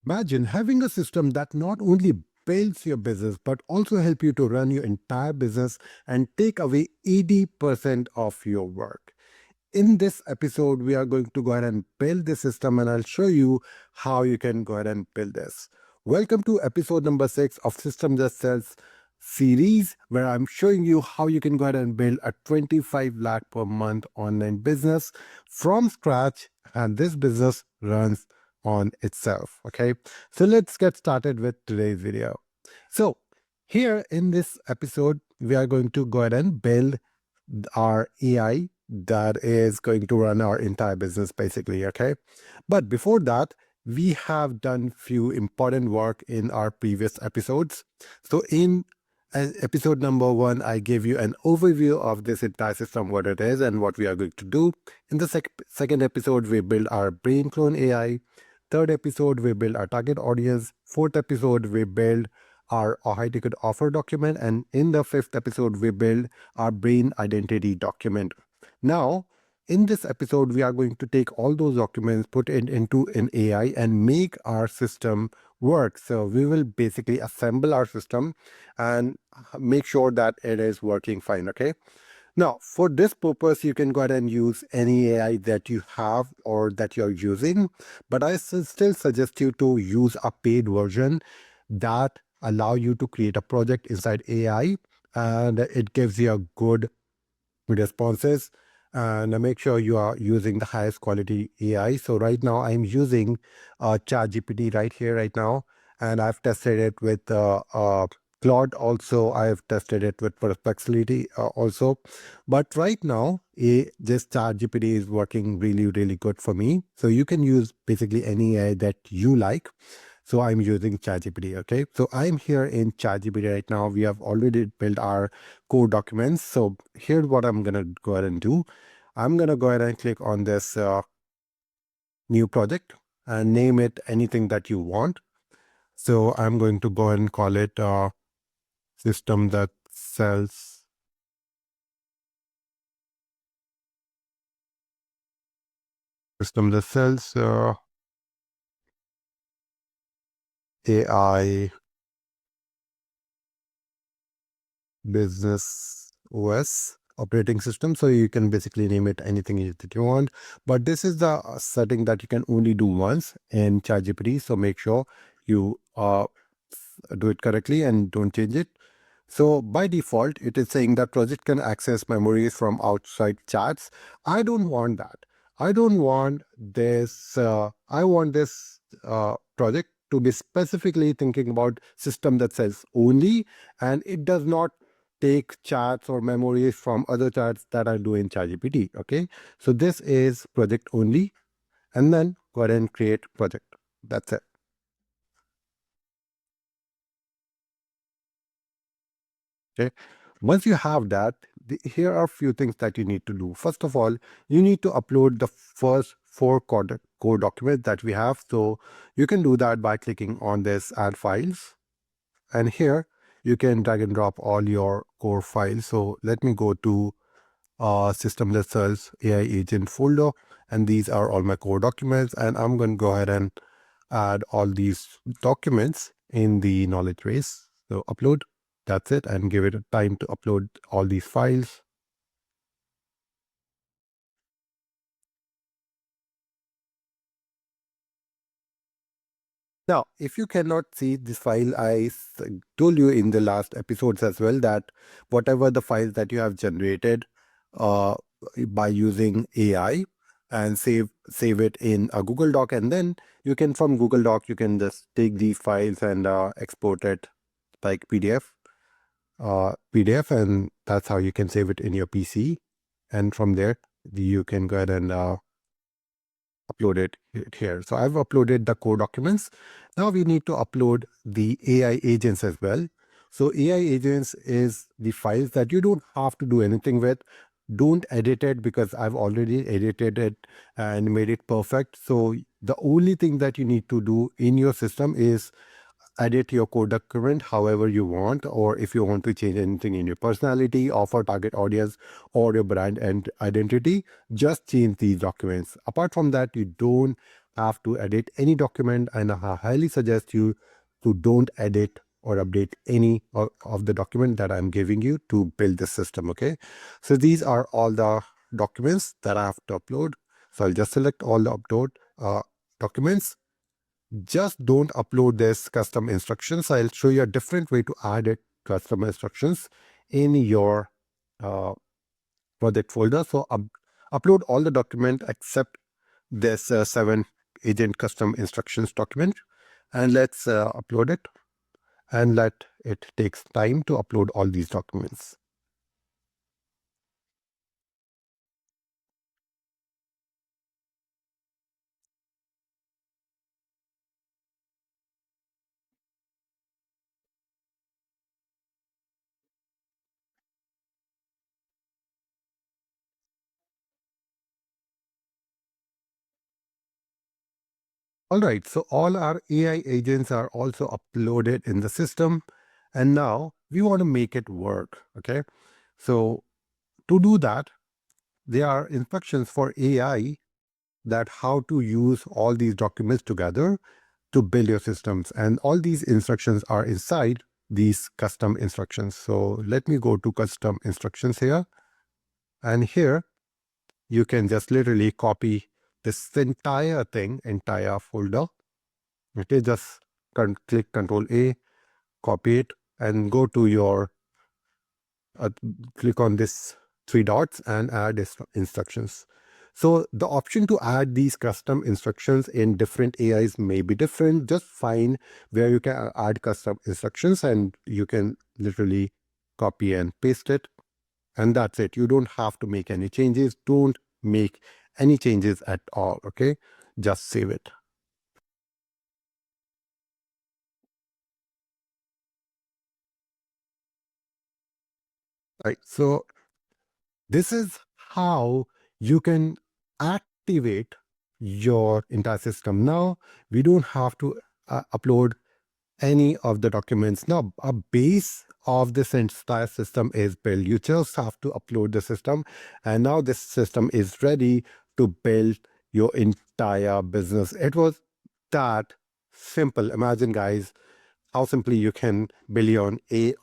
Imagine having a system that not only builds your business but also help you to run your entire business and take away 80% of your work. In this episode, we are going to go ahead and build this system, and I'll show you how you can go ahead and build this. Welcome to episode number 6 of System That Sells series, where I'm showing you how you can go ahead and build a 25 lakh per month online business from scratch, and this business runs on itself. Okay, so let's get started with today's video. So, here in this episode, we are going to go ahead and build our AI that is going to run our entire business basically. Okay, but before that, we have done few important work in our previous episodes. So in episode number 1, I gave you an overview of this entire system, what it is and what we are going to do. In the second episode, we build our brain clone AI. Third episode, we build our target audience. Fourth episode, we build our high ticket offer document. And in the fifth episode, we build our brain identity document. Now, in this episode, we are going to take all those documents, put it into an AI, and make our system work. So we will basically assemble our system and make sure that it is working fine. Okay. Now, for this purpose, you can go ahead and use any AI that you have or that you're using, but I still suggest you to use a paid version that allow you to create a project inside AI, and it gives you a good responses, and make sure you are using the highest quality AI. So right now I'm using ChatGPT right here, right now, and I've tested it with Claude also. I've tested it with Perplexity also. But right now, this ChatGPT is working really, really good for me. So you can use basically any AI that you like. So I'm using ChatGPT. Okay. So I'm here in ChatGPT right now. We have already built our core documents. So here's what I'm going to go ahead and do. I'm going to go ahead and click on this new project and name it anything that you want. So I'm going to go ahead and call it system that sells AI business OS operating system. So you can basically name it anything that you want, but this is the setting that you can only do once in ChatGPT. So make sure you do it correctly and don't change it. So by default, it is saying that project can access memories from outside chats. I don't want that. I don't want this. I want this project to be specifically thinking about system that says only, and it does not take chats or memories from other chats that I do in ChatGPT. Okay, so this is project only, and then go ahead and create project. That's it. Okay. Once you have that, here are a few things that you need to do. First of all, you need to upload the first four core documents that we have. So you can do that by clicking on this add files. And here you can drag and drop all your core files. So let me go to system that sells AI agent folder. And these are all my core documents. And I'm going to go ahead and add all these documents in the knowledge base. So upload, that's it, and give it a time to upload all these files. Now, if you cannot see this file, told you in the last episodes as well that whatever the files that you have generated uh, by using AI and save it in a Google Doc, and then you can from Google Doc you can just take these files and export it like PDF, and that's how you can save it in your PC. And from there, you can go ahead and upload it here. So I've uploaded the core documents. Now we need to upload the AI agents as well. So AI agents is the files that you don't have to do anything with. Don't edit it because I've already edited it and made it perfect. So the only thing that you need to do in your system is edit your code document however you want, or if you want to change anything in your personality, offer, target audience, or your brand and identity, just change these documents. Apart from that, you don't have to edit any document, and I highly suggest you to don't edit or update any of the document that I'm giving you to build this system. Okay, so these are all the documents that I have to upload. So I'll just select all the upload documents. Just don't upload this custom instructions. I'll show you a different way to add it custom instructions in your uh, project folder. So upload all the document except this 7 agent custom instructions document, and let's upload it and let it takes time to upload all these documents. All right, so all our AI agents are also uploaded in the system, and now we want to make it work. Okay, so to do that, there are instructions for AI that how to use all these documents together to build your systems. And all these instructions are inside these custom instructions. So let me go to custom instructions here. And here you can just literally copy this entire thing, entire folder. Okay, just click Control A, copy it, and go to your uh, click on this 3 dots and add instructions. So the option to add these custom instructions in different AIs may be different. Just find where you can add custom instructions and you can literally copy and paste it. And that's it. You don't have to make any changes. Don't make any changes at all. Okay. Just save it. Right. So this is how you can activate your entire system. Now, we don't have to upload any of the documents. Now, a base of this entire system is built. You just have to upload the system, and now this system is ready to build your entire business. It was that simple. Imagine, guys, how simply you can build your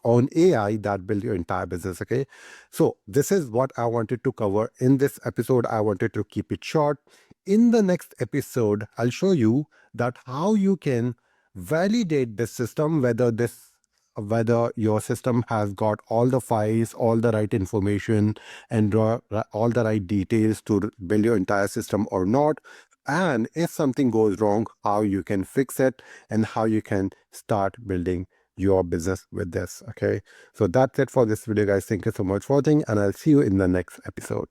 own AI that build your entire business. Okay, so this is what I wanted to cover in this episode. I wanted to keep it short. In the next episode, I'll show you that how you can validate this system, whether your system has got all the files, all the right information, and all the right details to build your entire system or not. And if something goes wrong, how you can fix it and how you can start building your business with this. Okay. So that's it for this video, guys. Thank you so much for watching, and I'll see you in the next episode.